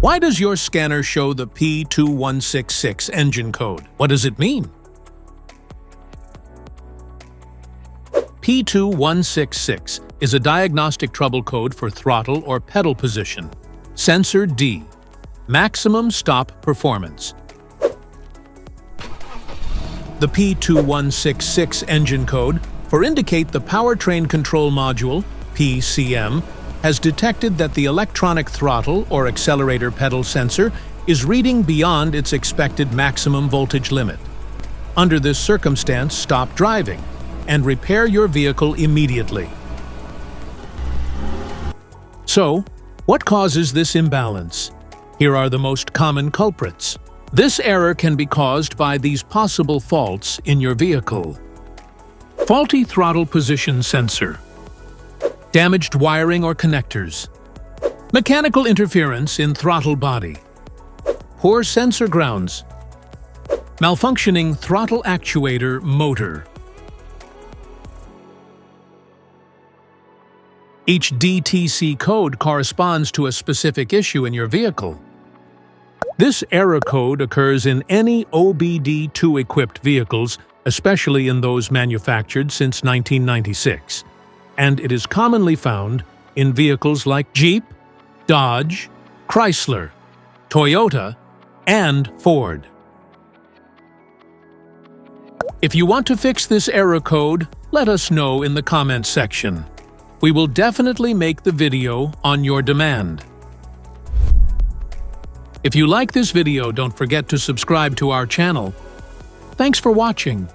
Why does your scanner show the P2166 engine code? What does it mean? P2166 is a diagnostic trouble code for throttle or pedal position. Sensor D. Maximum stop performance. The P2166 engine code for indicate the powertrain control module, PCM, has detected that the electronic throttle or accelerator pedal sensor is reading beyond its expected maximum voltage limit. Under this circumstance, stop driving and repair your vehicle immediately. So, what causes this imbalance? Here are the most common culprits. This error can be caused by these possible faults in your vehicle. Faulty throttle position sensor. Damaged wiring or connectors. Mechanical interference in throttle body. Poor sensor grounds. Malfunctioning throttle actuator motor. Each DTC code corresponds to a specific issue in your vehicle. This error code occurs in any OBD2-equipped vehicles, especially in those manufactured since 1996, and it is commonly found in vehicles like Jeep, Dodge, Chrysler, Toyota, and Ford. If you want to fix this error code, let us know in the comments section. We will definitely make the video on your demand. If you like this video, don't forget to subscribe to our channel. Thanks for watching.